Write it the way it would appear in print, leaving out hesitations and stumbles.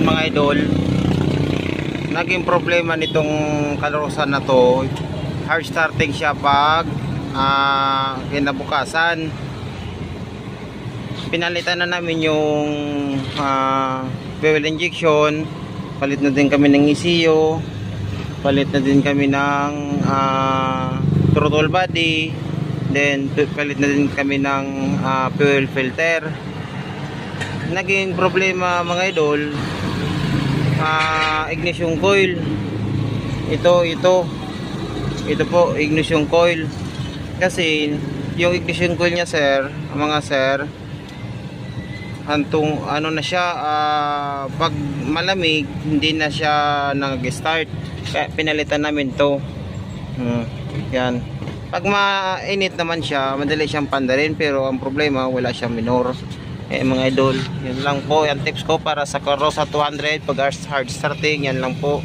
mga idol, naging problema nitong Karosa na to, hard starting siya pag kinabukasan. Pinalitan na namin yung fuel injection, palit na din kami ng ECU, palit na din kami ng throttle body, then palit na din kami ng fuel filter. Naging problema mga idol, ignition coil. Ito po, ignition coil. Kasi yung ignition coil niya sir, mga sir, hantong ano na siya, pag malamig hindi na siya nag-start, kaya pinalitan namin to. Yan, pag mainit naman siya madali siyang pandarin, pero ang problema wala siyang minor. Mga idol, yan lang po, yan tips ko para sa Karosa 200 pag hard starting. Yan lang po.